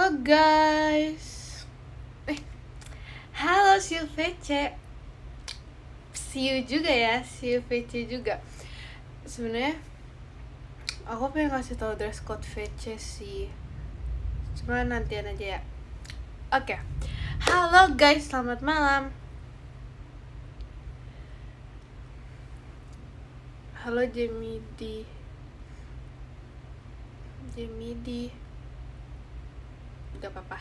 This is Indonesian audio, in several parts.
Halo guys. Halo Siu VC. See you juga ya, Siu VC juga. Sebenarnya aku pengen kasih tahu dress code VC sih. Cuma nantian aja ya. Oke. Halo guys, selamat malam. Halo Jemidi. Gak apa-apa.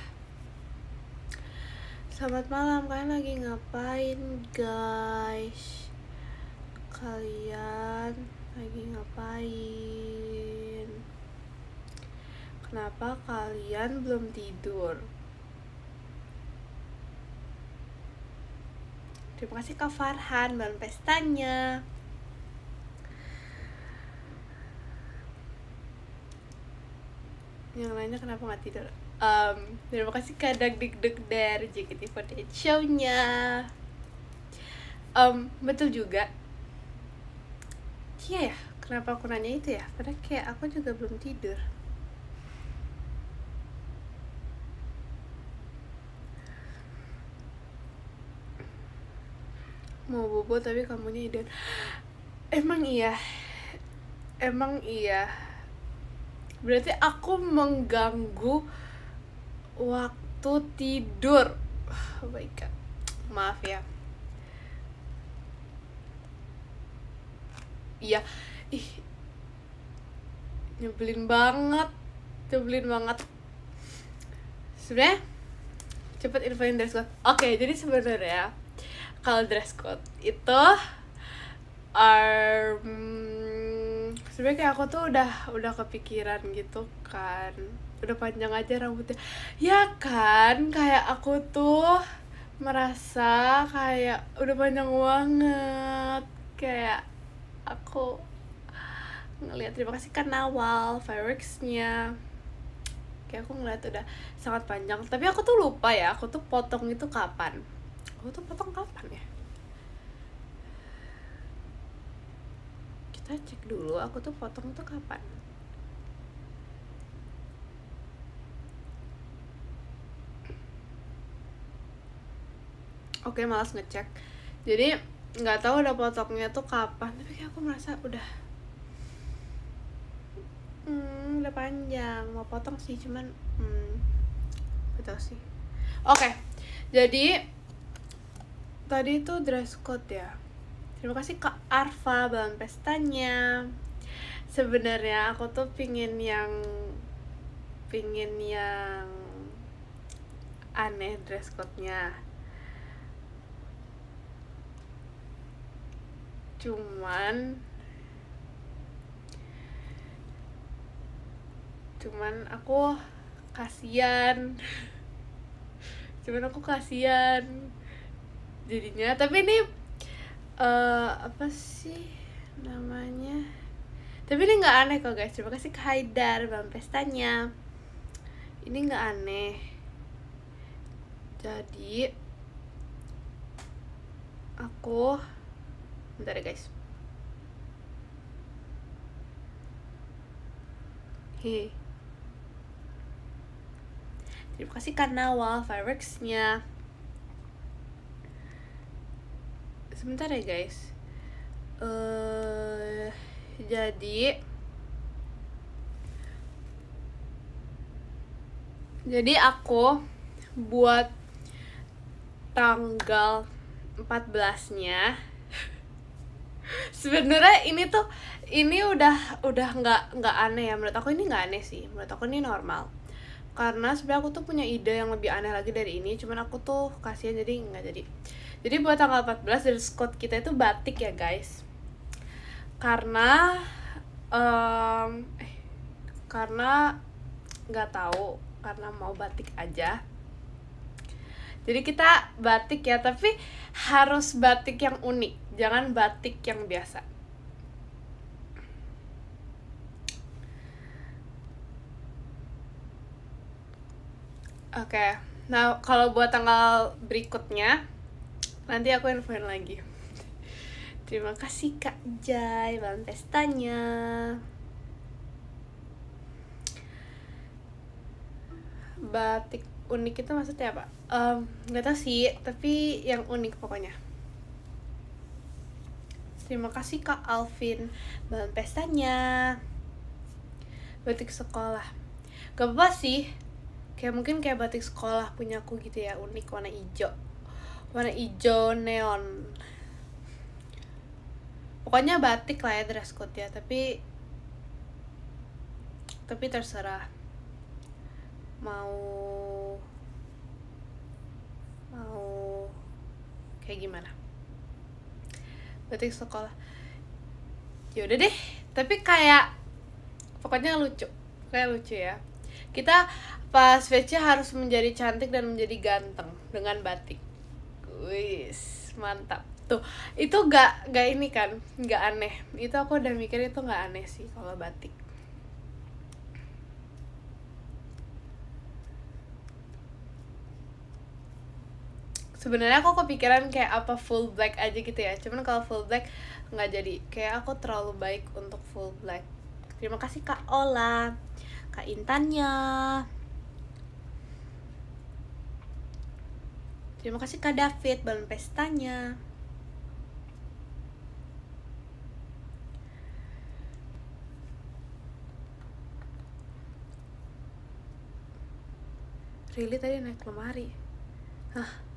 Selamat malam, kalian lagi ngapain guys? Kalian lagi ngapain? Kenapa kalian belum tidur? Terima kasih Kak Farhan, bahan pestanya. Yang lainnya kenapa nggak tidur? Terima kasih Kak Dagdikduk dari JKT48 show-nya. Betul juga. Iya ya, kenapa aku nanya itu ya? Karena kayak aku juga belum tidur. Mau bobo tapi kamunya iden. Emang iya. Berarti aku mengganggu waktu tidur. Oh my god. Maaf ya. Iya. Nyebelin banget. Sebenarnya cepet infoin dress code. Oke, jadi sebenarnya kalau dress code itu sebenarnya kayak aku tuh udah kepikiran gitu kan, udah panjang aja rambutnya ya kan, kayak aku tuh merasa kayak udah panjang banget, kayak aku ngeliat. Terima kasih kan Nawal fireworksnya, kayak aku ngeliat udah sangat panjang, tapi aku tuh lupa ya aku tuh potong itu kapan. Ya, kita cek dulu aku tuh potong tuh kapan. Oke, malas ngecek, jadi nggak tahu udah potongnya tuh kapan, tapi kayak aku merasa udah panjang, mau potong sih, cuman betul sih. Oke, jadi tadi itu dress code ya. Terima kasih Kak Arfa bahan pestanya. Sebenarnya aku tuh pingin yang aneh dress code-nya. Cuman aku kasihan. Jadinya. Tapi ini apa sih namanya? Tapi ini nggak aneh kok guys. Terima kasih Kak Haidar bahan pestanya. Ini nggak aneh. Jadi aku bentar ya guys. Terima kasih Kak Nawal fireworksnya. Sebentar ya guys. Jadi aku buat tanggal 14-nya. Sebenarnya ini udah nggak aneh ya, menurut aku ini nggak aneh sih, menurut aku ini normal. Karena sebenarnya aku tuh punya ide yang lebih aneh lagi dari ini, cuman aku tuh kasihan jadi nggak jadi. Jadi buat tanggal 14 dress code kita itu batik ya guys. Karena nggak tahu, karena mau batik aja. Jadi kita batik ya, tapi harus batik yang unik, jangan batik yang biasa. Oke. Nah, kalau buat tanggal berikutnya nanti aku infoin lagi. Terima kasih Kak Jai bahan pestanya. batik unik itu maksudnya apa? Nggak tahu sih, tapi yang unik pokoknya. Terima kasih Kak Alvin. Bahan pestanya batik sekolah. Gak apa sih, kayak mungkin kayak batik sekolah punya aku gitu ya, unik, warna hijau neon. Pokoknya batik lah ya dress code ya, tapi terserah mau kayak gimana. Batik sekolah ya udah deh, tapi kayak pokoknya lucu ya. Kita pas VC harus menjadi cantik dan menjadi ganteng dengan batik. Wis, mantap. Tuh, itu gak ini kan, gak aneh. Itu aku udah mikir itu gak aneh sih kalau batik. Sebenarnya aku kepikiran kayak apa full black aja gitu ya. Cuman kalau full black nggak jadi. Kayak aku terlalu baik untuk full black. Terima kasih Kak Ola, Kak Intannya. Terima kasih Kak David, balon pestanya. Really tadi naik lemari. Hah?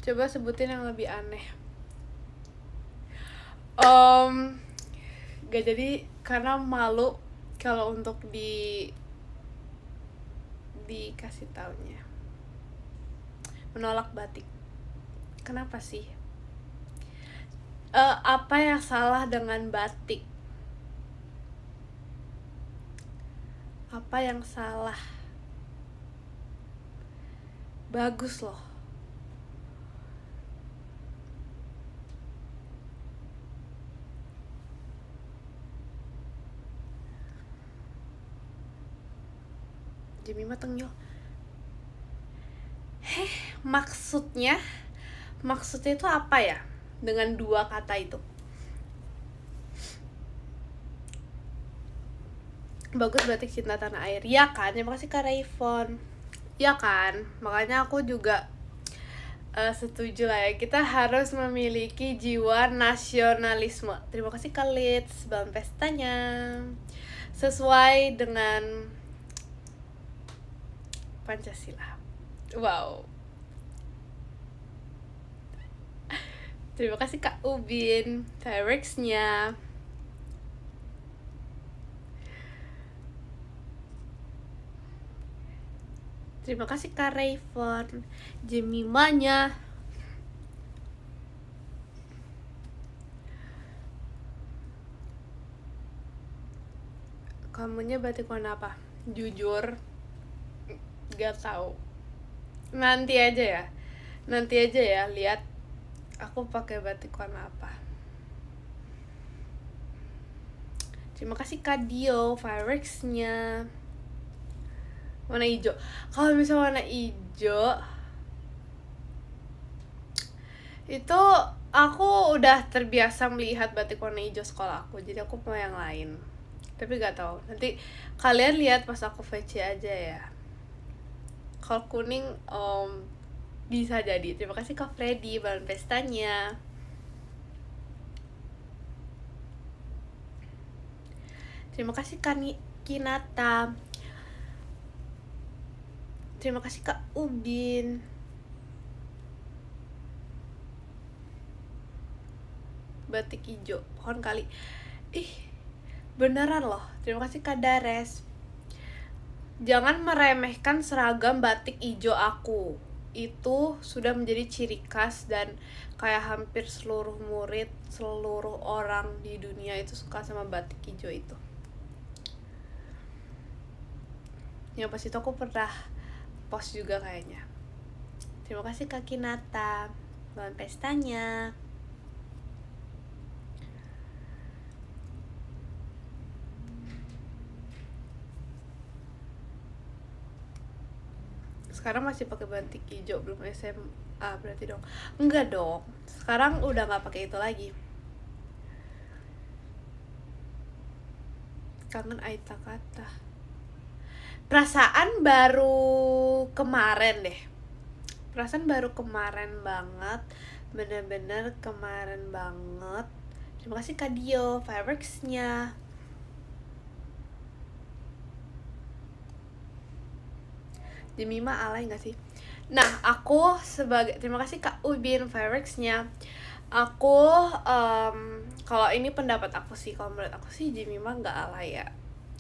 Coba sebutin yang lebih aneh. Gak jadi karena malu kalau untuk dikasih taunya. Menolak batik. Kenapa sih? Apa yang salah dengan batik? Apa yang salah? Bagus loh. Jemima tengyol. Maksudnya itu apa ya? Dengan dua kata itu. Bagus batik cinta tanah air. Ya kan? Terima kasih Kak Rayfon. Ya kan? Makanya aku juga setuju lah ya. Kita harus memiliki jiwa nasionalisme. Terima kasih Kak Litz. Bahan pestanya sesuai dengan Pancasila. Wow. Terima kasih Kak Ubin. Fireworks-nya. Terima kasih Kak Rayfon. Jemimanya. Kamunya batik warna apa? Jujur gak tahu. Nanti aja ya lihat aku pakai batik warna apa. Terima kasih Kak Dio. Fireworks-nya warna hijau. Kalau misalnya warna hijau itu aku udah terbiasa melihat batik warna hijau sekolah aku, jadi aku mau yang lain. Tapi gak tahu. Nanti kalian lihat pas aku VC aja ya. Kalau kuning bisa jadi. Terima kasih Kak Freddy, balon pestanya. Terima kasih Kak Kinata. Terima kasih Kak Ubin. Batik hijau, pohon kali. Ih, beneran loh. Terima kasih Kak Dares. Jangan meremehkan seragam batik hijau aku. Itu sudah menjadi ciri khas dan kayak hampir seluruh murid, seluruh orang di dunia itu suka sama batik hijau itu. Yang pas itu aku pernah post juga kayaknya. Terima kasih Kak Kinata. Bahan pestanya. Sekarang masih pakai batik hijau, belum SMA berarti dong. Enggak dong. Sekarang udah nggak pakai itu lagi. Kangen Aita kata. Perasaan baru kemarin deh. Perasaan baru kemarin banget. Bener-bener kemarin banget. Terima kasih Kak Dio, fireworks-nya. Jemima alay gak sih? Nah, aku sebagai, terima kasih Kak Ubin, fireworks-nya. Aku, kalau ini pendapat aku sih, kalau menurut aku sih Jemima gak alay ya.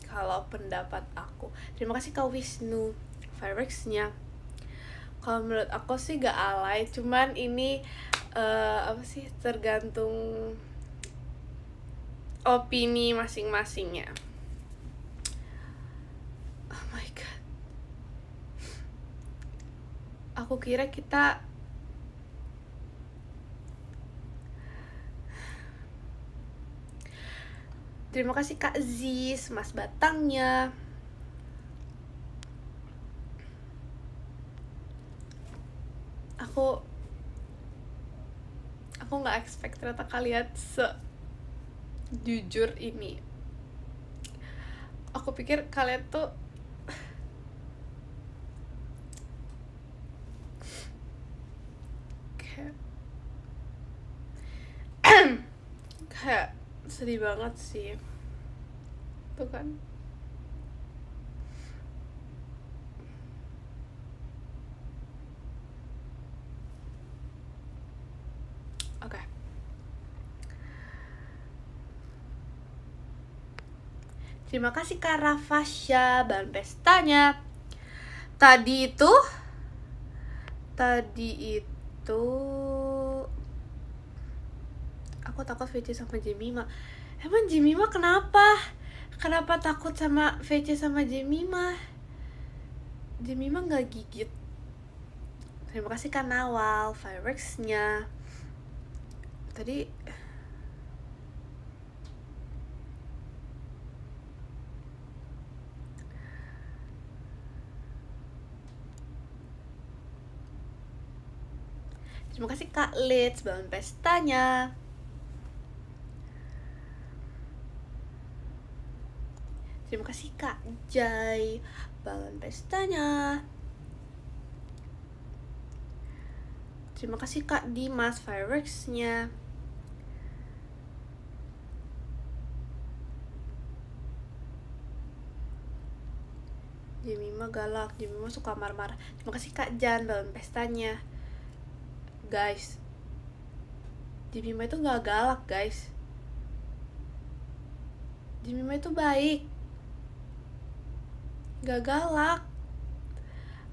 Kalau pendapat aku. Terima kasih Kak Wisnu, fireworks-nya. Kalau menurut aku sih gak alay, cuman ini apa sih, tergantung opini masing-masingnya. Oh my god, aku kira kita terima kasih Kak Ziz, Mas Batangnya. Aku nggak expect ternyata kalian sejujur ini. Aku pikir kalian tuh kayak sedih banget sih. Tuh kan. Oke. Terima kasih Kak Rafasya, bahan pestanya. Tadi itu aku takut VC sama Jemima. Emang Jemima kenapa? Kenapa takut sama VC sama Jemima? Jemima gak gigit. Terima kasih Kak Nawal, fireworks-nya. Tadi terima kasih Kak Litz, bangun pestanya. Terima kasih Kak Jai, bangun pestanya. Terima kasih Kak Dimas, fireworks-nya. Jemima galak, Jemima suka marah-marah. Terima kasih Kak Jan, bangun pestanya. Guys, Jemima itu gak galak guys. Jemima itu baik, gak galak.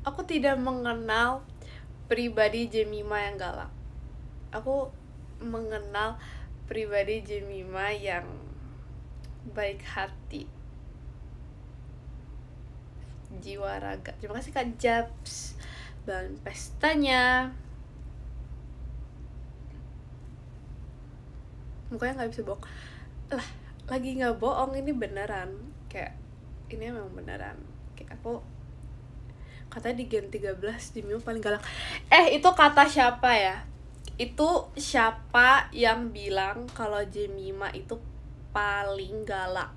Aku tidak mengenal pribadi Jemima yang galak. Aku mengenal pribadi Jemima yang baik hati, jiwa raga. Terima kasih Kak Jabs, bangun pestanya. Mukanya gak bisa bohong. Lah, lagi gak bohong, ini beneran. Kayak, ini memang beneran. Kayak aku, katanya di Gen 13 Jemima paling galak. Itu kata siapa ya? Itu siapa yang bilang kalau Jemima itu paling galak?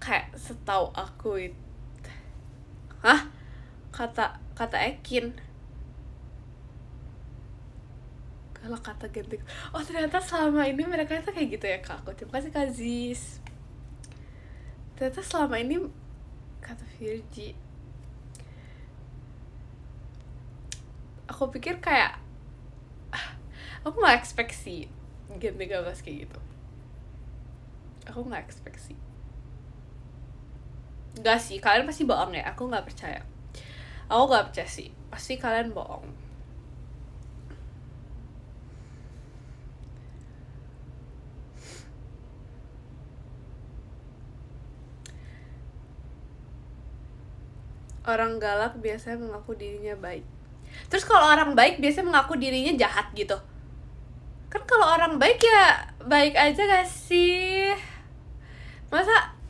Kayak setahu aku itu. Hah? Kata Ekin. Kalau kata Gen 13. Oh ternyata selama ini mereka itu kayak gitu ya Kak aku. Terima kasih Kak Ziz. Ternyata selama ini kata Virgi. Aku pikir kayak aku gak expect sih Gen 13 kayak gitu. Aku gak expect sih. Gak sih, kalian pasti bohong ya. Aku gak percaya. Aku gak percaya sih. Pasti kalian bohong. Orang galak biasanya mengaku dirinya baik. Terus kalau orang baik biasanya mengaku dirinya jahat gitu. Kan kalau orang baik ya baik aja gak sih?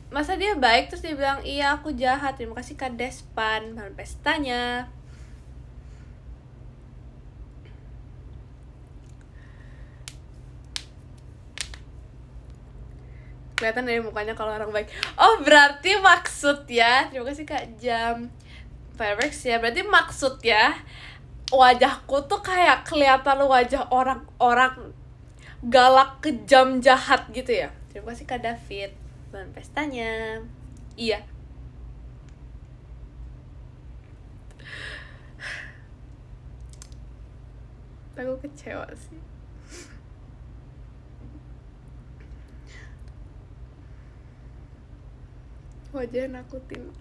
Masa dia baik terus dia bilang iya aku jahat. Terima kasih Kak Despan, bahan pestanya. kelihatan dari mukanya kalau orang baik. Oh berarti maksud ya, terima kasih Kak Jam Fireworks ya, berarti maksud ya wajahku tuh kayak kelihatan wajah orang-orang galak, kejam, jahat gitu ya. Terima kasih Kak David bulan pestanya. Iya. Aku kecewa sih. Wajah nakutin.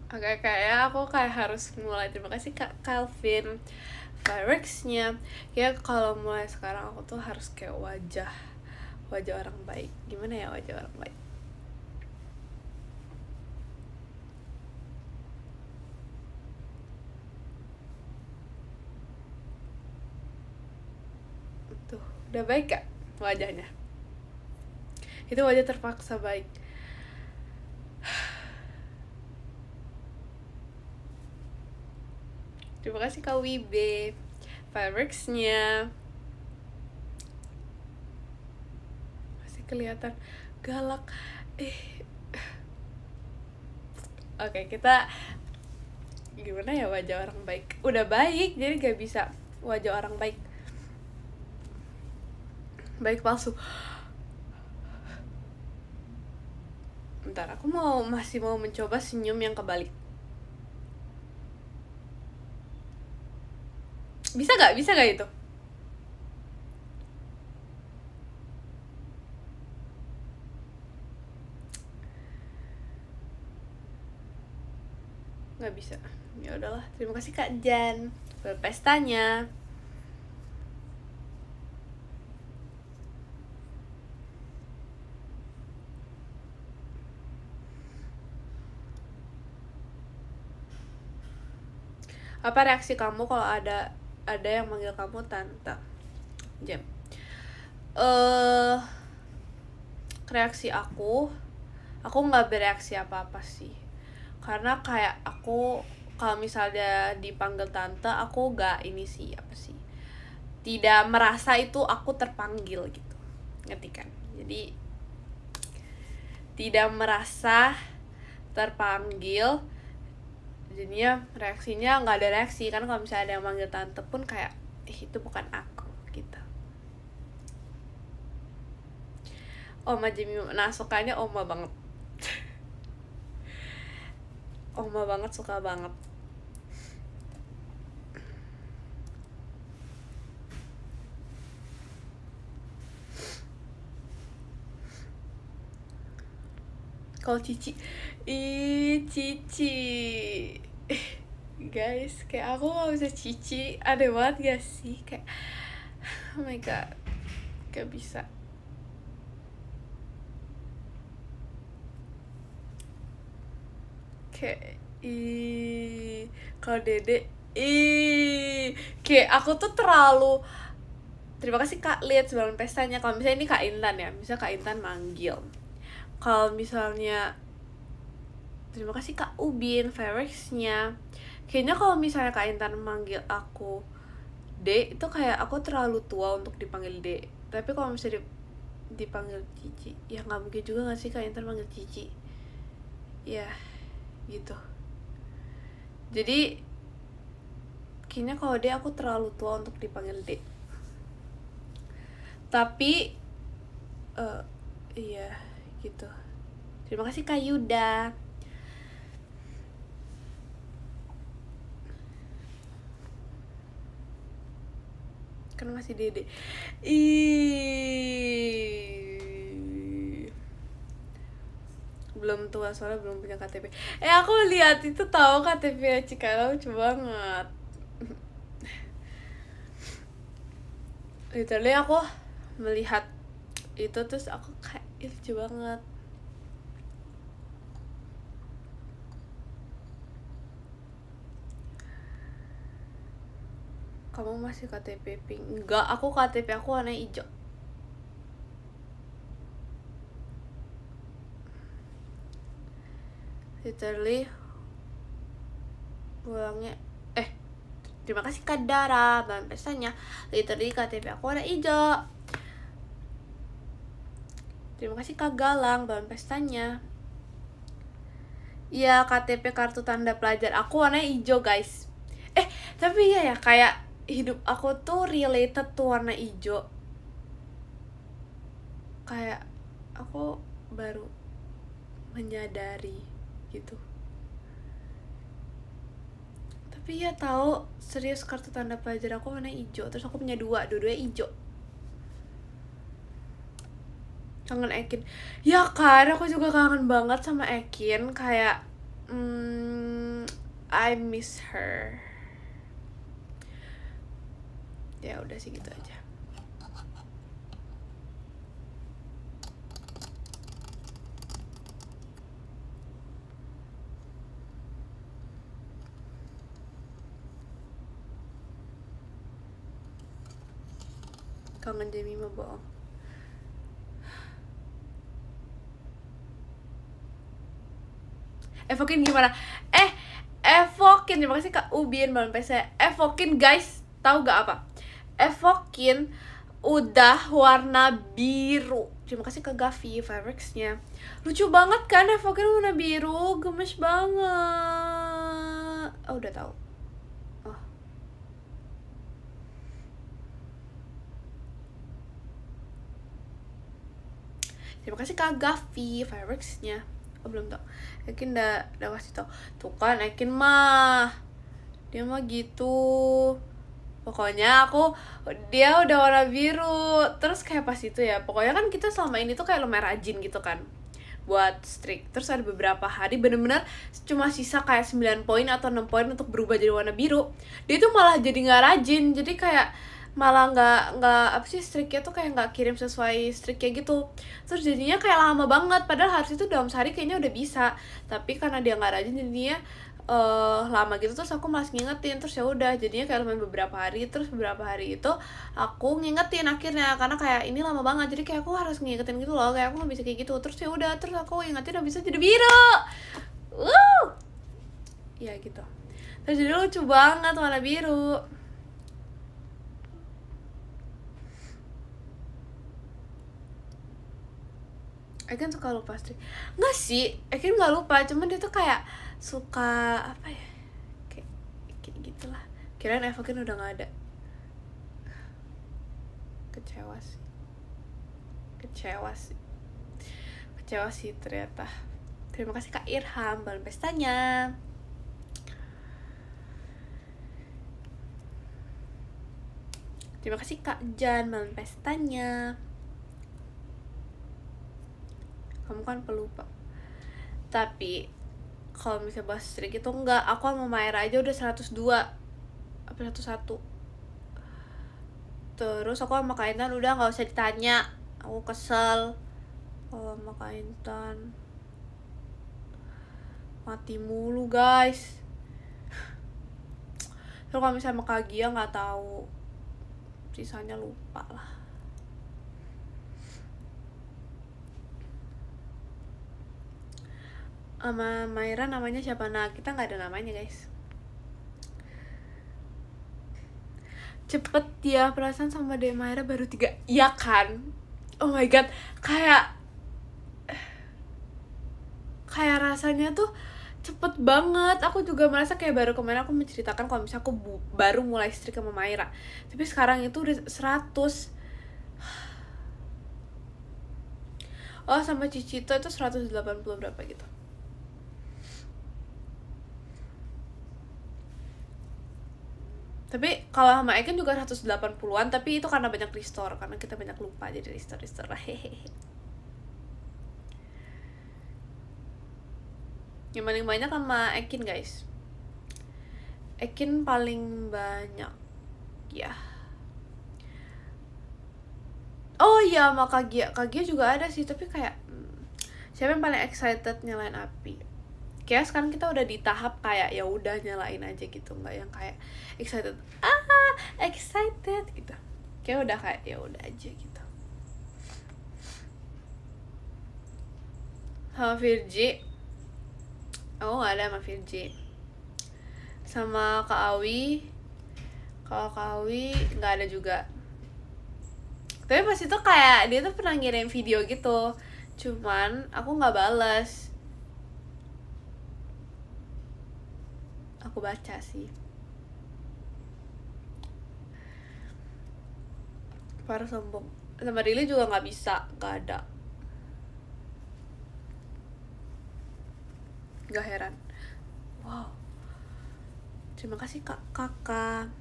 Oke, kayak aku kayak harus mulai. Terima kasih Kak Calvin Fireworks-nya. Ya kalau mulai sekarang aku tuh harus kayak wajah orang baik. Gimana ya wajah orang baik? Tuh, udah baik gak wajahnya? Itu wajah terpaksa baik. Terima kasih Kak Wibe Fireworks-nya. Masih kelihatan galak. Oke, kita gimana ya wajah orang baik? Udah baik, jadi gak bisa wajah orang baik. Baik palsu. Bentar, aku masih mau mencoba senyum yang kebalik. Bisa gak itu? Gak bisa. Ya udahlah, terima kasih Kak Jan buat pestanya. Apa reaksi kamu kalau ada yang manggil kamu tante? Jam. Reaksi aku nggak bereaksi apa-apa sih, karena kayak aku kalau misalnya dipanggil tante, aku nggak ini sih apa sih, tidak merasa itu aku terpanggil gitu, ngerti kan? Jadi tidak merasa terpanggil, jadinya reaksinya nggak ada reaksi. Kan kalau misalnya ada yang manggil tante pun kayak itu bukan aku gitu. Oma Jimmy, nah sukanya Oma banget. Oma banget, suka banget. Kalau Cici, Cici guys, kayak aku gak bisa Cici, aneh banget gak sih? Kayak oh my god, gak bisa. Kayak kalau Dede kayak aku tuh terlalu. Terima kasih Kak Liat sebelum pestanya. Kalau misalnya ini Kak Intan ya, misalnya Kak Intan manggil. Kalau misalnya terima kasih Kak Ubin Fireworks-nya. Kayaknya kalau misalnya Kak Intan manggil aku D, itu kayak aku terlalu tua untuk dipanggil D. Tapi kalau misalnya dipanggil Cici, ya nggak mungkin juga nggak sih Kak Intan manggil Cici? Ya gitu. Jadi kayaknya kalau D aku terlalu tua untuk dipanggil D. Tapi iya gitu. Terima kasih Kak Yuda. Kan masih Dede. Belum tua soalnya belum punya KTP. Aku lihat itu tahu KTP Cikala lucu banget. Literally aku melihat itu terus aku kayak lucu banget. Kamu masih KTP pink? Enggak, aku KTP aku warna hijau. literally pulangnya terima kasih Kak Dara, bahan pestanya literally KTP aku warna hijau. Terima kasih Kak Galang, bahan pestanya. Iya, KTP kartu tanda pelajar aku warna hijau guys. Tapi ya kayak hidup aku tuh related tuh warna hijau. Kayak aku baru menyadari gitu. Tapi ya tahu serius kartu tanda pelajar aku warna hijau. Terus aku punya dua-duanya hijau. Kangen Ekin. Ya kan, aku juga kangen banget sama Ekin. Kayak I miss her. Ya udah sih gitu aja. Kangen Jemima bohong. Evokin gimana? Evokin, terima kasih Kak Ubin malam PC. Evokin guys, tahu gak apa? Evokin udah warna biru. Terima kasih Kak Gavi Fireworks-nya. Lucu banget kan Evokin warna biru, gemes banget. Oh, udah tahu. Oh. Terima kasih Kak Gavi Fireworks-nya. Oh, belum tau. Ekin udah kasih tau. Tuh kan Ekin mah dia mah gitu. Pokoknya dia udah warna biru. Terus kayak pas itu ya, pokoknya kan kita selama ini tuh kayak lumayan rajin gitu kan buat streak. Terus ada beberapa hari bener-bener cuma sisa kayak 9 poin atau 6 poin untuk berubah jadi warna biru. Dia tuh malah jadi gak rajin. Jadi kayak malah nggak apa sih, streaknya tuh kayak nggak kirim sesuai streak kayak gitu. Terus jadinya kayak lama banget, padahal harus itu dalam sehari kayaknya udah bisa, tapi karena dia nggak rajin jadinya lama gitu. Terus aku malas ngingetin, terus ya udah jadinya kayak lumayan beberapa hari. Terus beberapa hari itu aku ngingetin akhirnya, karena kayak ini lama banget, jadi kayak aku harus ngingetin gitu loh, kayak aku nggak bisa kayak gitu. Terus ya udah, terus aku ingetin habis itu jadi biru. Ya gitu. Terus jadi lucu banget warna biru. Ekin suka lupa streak. Nggak sih, Ekin nggak lupa, cuman dia tuh kayak suka apa ya, kayak gitulah. Kirain Evokin udah nggak ada. Kecewa sih ternyata. Terima kasih Kak Irham balon pestanya. Terima kasih Kak Jan balon pestanya. Kamu kan pelupa. Tapi kalau misalnya bahas streak itu enggak, aku sama Maira aja udah 102 apa 101. Terus aku sama Kak Intan udah nggak usah ditanya, aku kesel. Kalau sama Kak Intan mati mulu guys. Terus kalau misalnya sama Kak Gia nggak tahu, sisanya lupa lah. Sama Maira namanya siapa? Nah, kita nggak ada namanya guys. Cepet ya, perasaan sama De Maira baru 3. Ya kan? Oh my god, kayak rasanya tuh cepet banget. Aku juga merasa kayak baru kemarin aku menceritakan kalau misalnya aku baru mulai streak sama Maira, tapi sekarang itu udah 100. Oh, sama Cicito itu 180 berapa gitu. Tapi kalau sama Eken juga 180-an, tapi itu karena banyak restore, karena kita banyak lupa jadi restore hehehe. Yang paling banyak sama Ekin guys. Ekin paling banyak ya. Oh iya, sama Kak Gia juga ada sih, tapi kayak siapa yang paling excited nyalain api? Kayak sekarang kita udah di tahap kayak ya udah nyalain aja gitu, nggak yang kayak excited gitu. Kayak udah kayak ya udah aja gitu. Sama Virgi Aku nggak ada sama Virji. Sama Kak Awi, kalau Kak Awi nggak ada juga. Tapi pas itu kayak dia tuh pernah ngirim video gitu, cuman aku nggak bales. Aku baca sih. Parah sombong. Sama Rili juga nggak bisa, nggak ada. Gak heran. Wow. Terima kasih kakak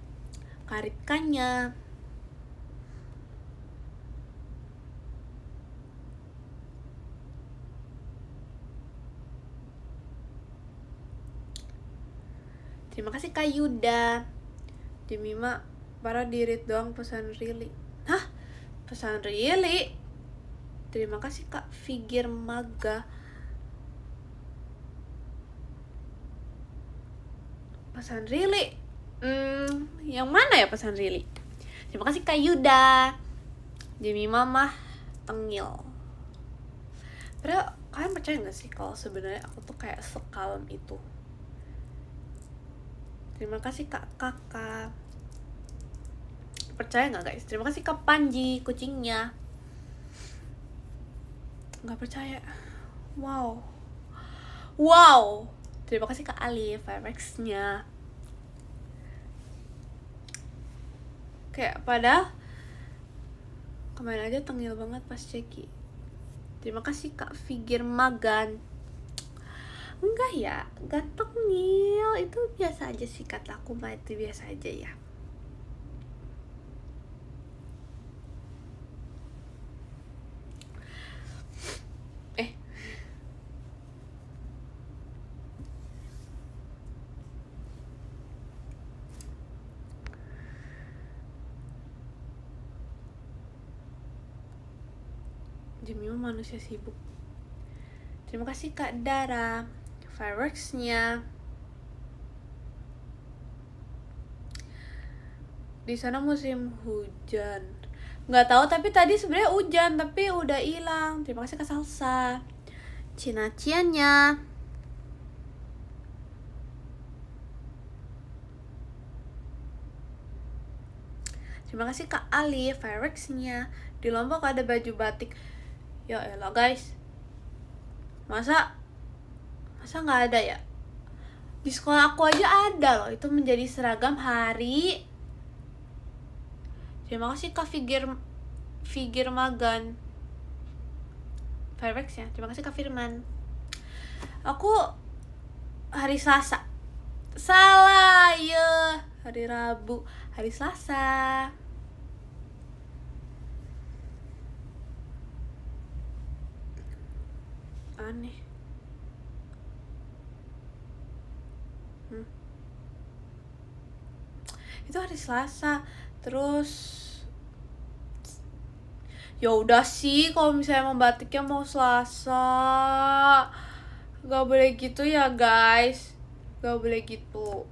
Karipkanya. Terima kasih Kak Yuda. Jemima para dirit doang pesan Rili. Hah? Pesan Rili? Terima kasih Kak Figir Maga. Pesan Rili? Yang mana ya pesan Rili? Terima kasih Kak Yuda. Jemima mah tengil. Padahal kalian percaya gak sih kalau sebenarnya aku tuh kayak sekalem itu? Terima kasih kakak. Percaya nggak guys? Terima kasih Kak Panji, kucingnya. Nggak percaya. Wow. Terima kasih Kak Ali, Fireworks-nya. Kayak padahal kemarin aja tengil banget pas ceki. Terima kasih Kak Figir Magan. Enggak ya, gak tengil. Itu biasa aja sih, kata aku mah itu biasa aja ya. Jemima manusia sibuk. Terima kasih Kak Dara, Fireworks-nya. Di sana musim hujan. Nggak tahu, tapi tadi sebenarnya hujan tapi udah hilang. Terima kasih Kak Salsa. Cina-ciannya. Terima kasih Kak Ali, Fireworks-nya. Di Lombok ada baju batik. Ya elah guys, masa nggak ada ya? Di sekolah aku aja ada loh, itu menjadi seragam hari. Terima kasih Kak Figir Magan, Fireworks ya. Terima kasih Kak Firman. Aku hari Selasa. Salah ya, hari Rabu, hari Selasa. Aneh. Itu hari Selasa. Terus ya udah sih, kalau misalnya membatiknya mau Selasa, gak boleh gitu ya guys, gak boleh gitu.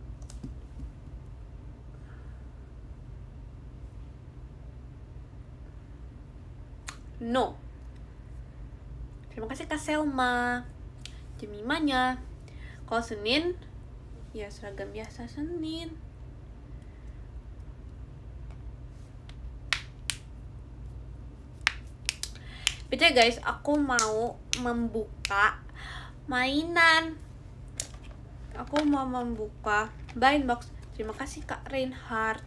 No. Terima kasih Kak Selma. Jemimanya. Kalau Senin, ya seragam biasa Senin. Beda guys, aku mau membuka mainan. Aku mau membuka blind box. Terima kasih Kak Reinhardt.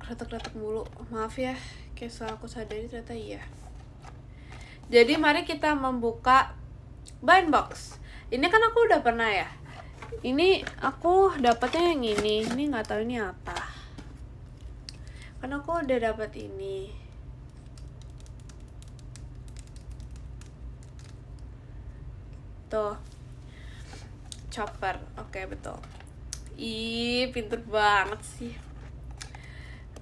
Retak-retak mulu, maaf ya. Kayak setelah aku sadari ternyata iya. Jadi mari kita membuka blind box. Ini kan aku udah pernah ya. Ini aku dapatnya yang ini. Ini nggak tahu ini apa. Karena aku udah dapat ini. Tuh. Chopper. Oke, betul. Ih, pinter banget sih.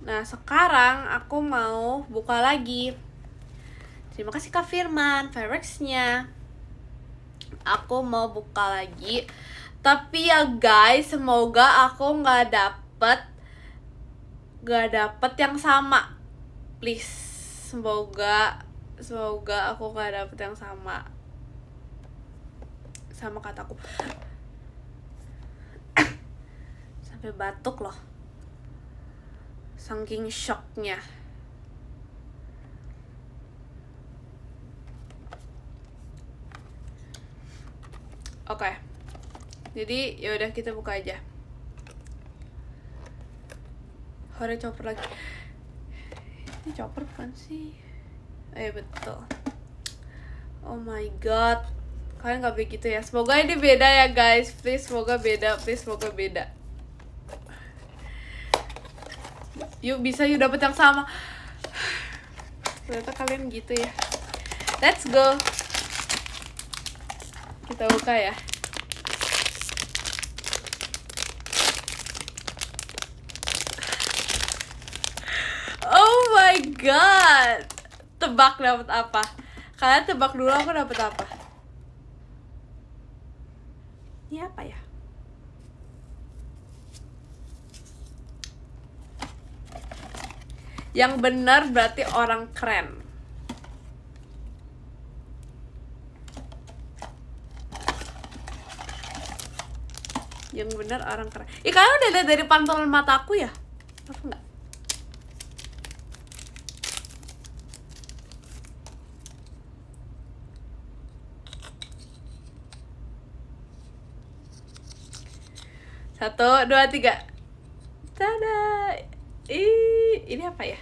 Nah, sekarang aku mau buka lagi. Terima kasih Kak Firman, Fireworks-nya. Aku mau buka lagi. Tapi ya guys, semoga aku gak dapet yang sama. Please, semoga semoga aku gak dapet yang sama kataku. Sampai batuk loh, saking shocknya. Oke. Jadi yaudah kita buka aja. Hore chopper lagi. Ini chopper bukan sih? Betul. Oh my god. Kalian gak begitu ya. Semoga ini beda ya guys. Please semoga beda. Please semoga beda. Yuk bisa yuk dapet yang sama. Ternyata kalian gitu ya. Let's go. Kita buka ya. Oh my god. Tebak dapat apa? Kalian tebak dulu, aku dapat apa? Ini apa ya? Yang benar berarti orang keren. Yang benar orang keren. Kalian udah lihat dari pantulan mataku ya? Apa enggak? Satu, dua, tiga. Tada. Ini apa ya?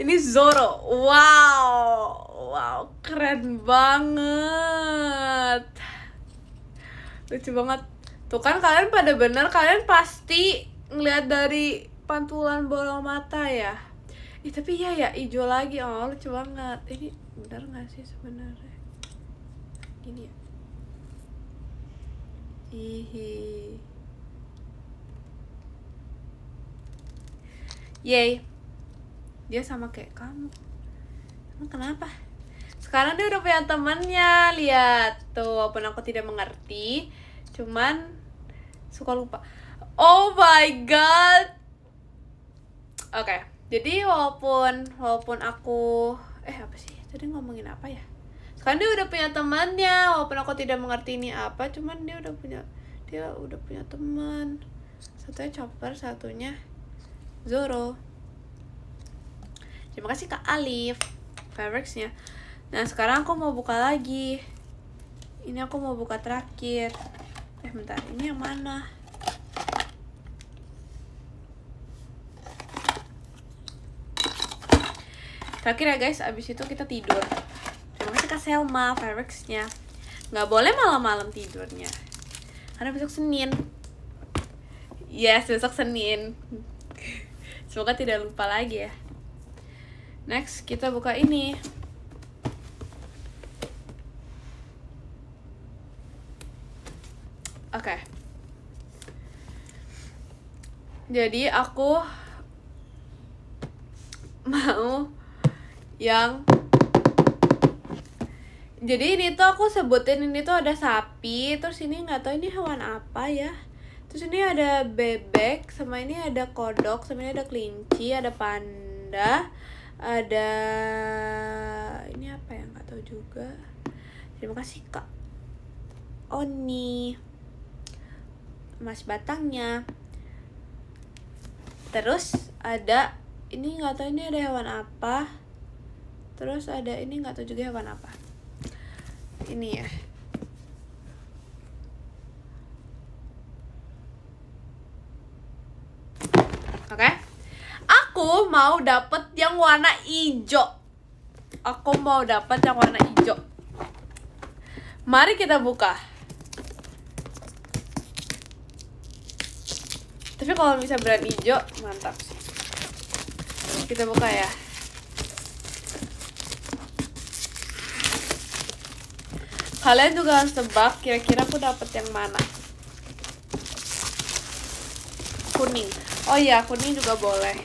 Ini Zoro. Wow, keren banget. Lucu banget. Tuh kan kalian pada bener, kalian pasti ngeliat dari pantulan bola mata ya. Tapi ya hijau lagi. Oh, lucu banget. Ini bener gak sih sebenarnya? Gini ya. Yay. Dia sama kayak kamu. Emang kenapa? Sekarang dia udah punya temannya. Lihat tuh, walaupun aku tidak mengerti, cuman suka lupa. Oh my god. Oke, jadi walaupun aku apa sih? Tadi ngomongin apa ya? Sekarang dia udah punya temannya, walaupun aku tidak mengerti ini apa, cuman dia udah punya teman. Satunya Chopper, satunya Zoro. Terima kasih Kak Alif fabricsnya. Nah sekarang aku mau buka lagi. Ini aku mau buka terakhir. Bentar, ini yang mana? Terakhir ya guys, abis itu kita tidur. Terima kasih Kak Selma fabricsnya. Nggak boleh malam-malam tidurnya, karena besok Senin. Yes, besok Senin. Semoga tidak lupa lagi ya. Next, kita buka ini. Oke. Jadi aku mau yang, jadi ini tuh aku sebutin, ini tuh ada sapi, terus ini nggak tahu ini hewan apa ya. Terus ini ada bebek, sama ini ada kodok, sama ini ada kelinci, ada panda, ada ini apa ya, nggak tahu juga. Terima kasih Kak Oni, emas batangnya. Terus ada ini nggak tahu ini ada hewan apa. Terus ada ini nggak tahu juga hewan apa. Ini ya. Oke. Aku mau dapet yang warna hijau. Mari kita buka. Tapi kalau bisa brand hijau, mantap sih. Kita buka ya. Kalian juga harus tebak kira-kira aku dapet yang mana. Kuning. Oh iya, kuning juga boleh.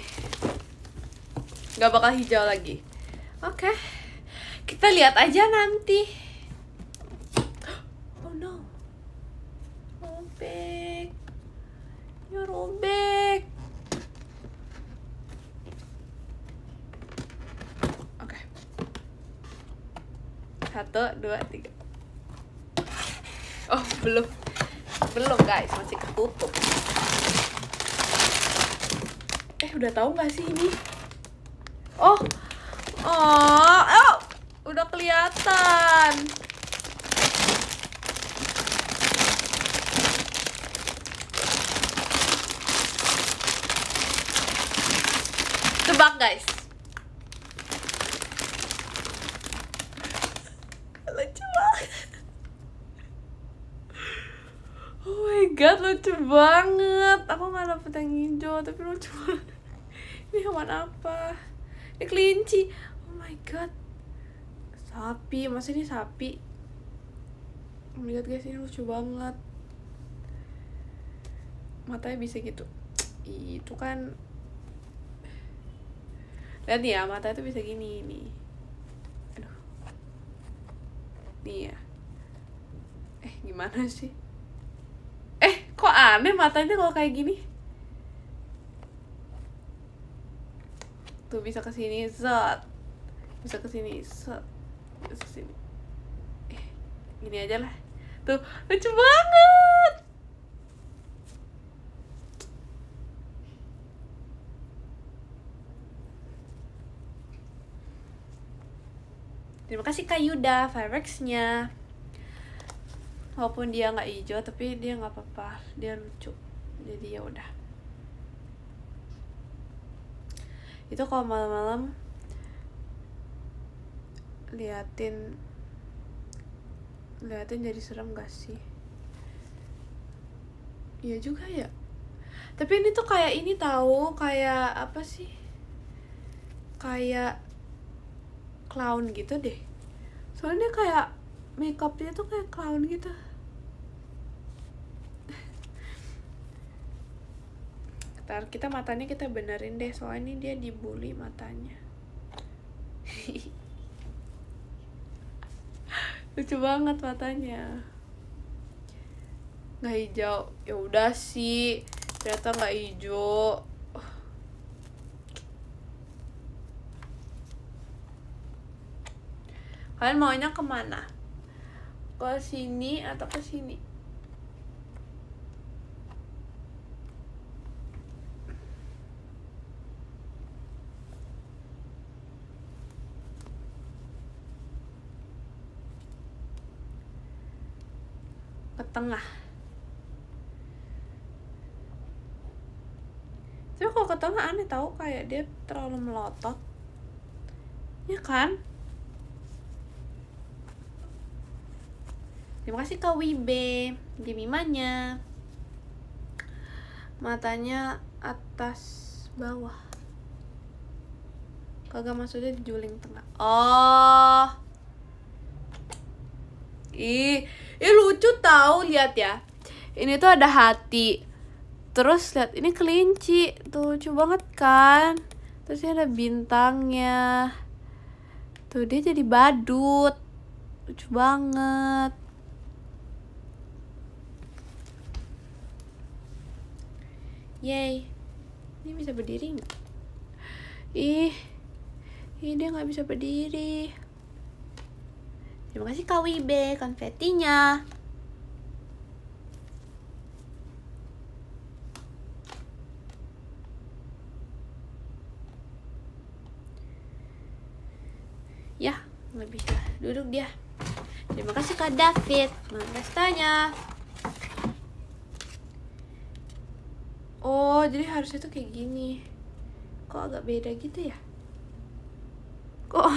Gak bakal hijau lagi. Oke. Kita lihat aja nanti. Oh no. Robek. Ya robek. 1, 2, 3. Oh, belum guys, masih ketutup. Udah tahu nggak sih ini? Oh, udah kelihatan. Tebak guys. Lucu banget. Oh my god, lucu banget. Aku nggak dapet yang hijau, tapi lucu banget. Ini hewan apa? Ini kelinci. Oh my god. Sapi, masa ini sapi? Oh my god guys, ini lucu banget. Matanya bisa gitu. Itu kan. Lihat nih ya, mata itu bisa gini nih. Aduh. Nih ya. Gimana sih? Kok aneh matanya kalau kayak gini? Tuh bisa ke sini, set. Bisa ke sini, set. Bisa ke sini. Gini aja lah. Tuh, lucu banget. Terima kasih Kak Yuda, fireworks-nya. Walaupun dia nggak hijau, tapi dia nggak apa-apa, dia lucu. Jadi ya udah. Itu kalau malam-malam liatin jadi serem gak sih? Iya juga ya. Tapi ini tuh kayak ini tahu, kayak apa sih? Kayak clown gitu deh. Soalnya kayak makeupnya tuh kayak clown gitu. Ntar kita matanya kita benerin deh, soalnya ini dia dibully matanya. Lucu banget matanya. Nggak hijau. Ya udah sih, ternyata nggak hijau. Kalian maunya kemana? Ke sini atau ke sini? Ke tengah. Tapi kalau ke tengah aneh tahu, kayak dia terlalu melotot. Ya kan? Terima kasih Kak Wibe. Jemimanya. Matanya atas bawah. Kagak, maksudnya dijuling tengah. Oh. Lucu tahu, lihat ya. Ini tuh ada hati. Terus lihat ini kelinci. Tuh lucu banget kan? Terus ini ada bintangnya. Tuh dia jadi badut. Lucu banget. Yay. Ini bisa berdiri nggak? Dia nggak bisa berdiri. Terima kasih Kak Wibe, konfetinya. Ya, nggak bisa duduk dia. Terima kasih Kak David, pestanya. Oh, jadi harusnya tuh kayak gini. Kok agak beda gitu ya? Kok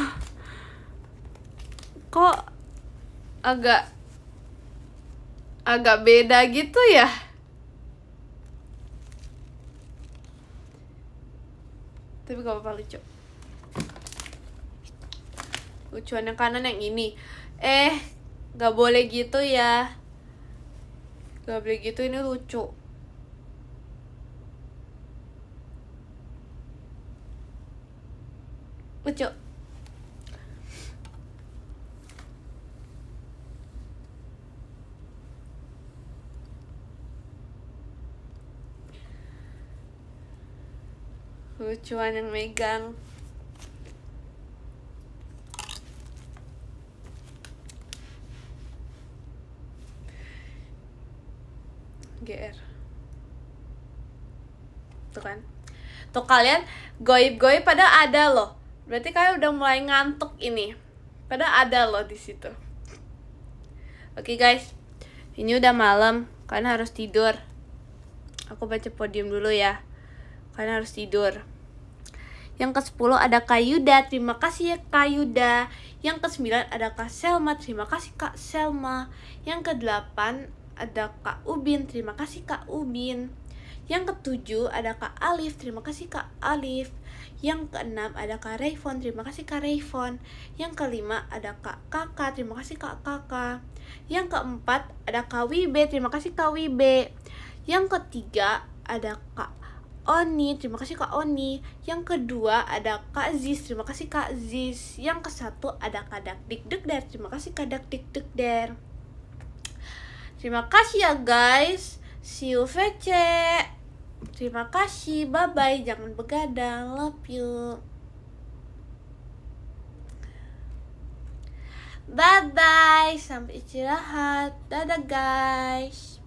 agak beda gitu ya? Tapi gak apa-apa, lucu. Lucuan yang kanan yang ini. Gak boleh gitu ya. Gak boleh gitu, ini lucu. Lucu. Lucuan yang megang. GR. Tuh kan. Tuh kalian goib-goib pada ada loh. Berarti kalian udah mulai ngantuk ini. Pada ada loh di situ. Oke guys. Ini udah malam. Kalian harus tidur. Aku baca podium dulu ya. Kalian harus tidur. Yang ke-10 ada Kak Yuda. Terima kasih ya Kak Yuda. Yang ke-9 ada Kak Selma. Terima kasih Kak Selma. Yang ke-8 ada Kak Ubin. Terima kasih Kak Ubin. Yang ke-7 ada Kak Alif. Terima kasih Kak Alif. Yang ke-6 ada Kak Rayfon. Terima kasih Kak Rayfon. Yang ke-5 ada Kak Kakak. Terima kasih Kak Kakak. Yang ke-4 ada Kak Wibe. Terima kasih Kak Wibe. Yang ke-3 ada Kak Oni. Terima kasih Kak Oni. Yang kedua ada Kak Ziz. Terima kasih Kak Ziz. Yang ke-1 ada Kak Dakdikdukder. Terima kasih Kak Dakdikdukder. Terima kasih ya guys. See you VC. Terima kasih. Bye bye. Jangan begadang. Love you. Bye bye. Sampai istirahat. Dadah guys.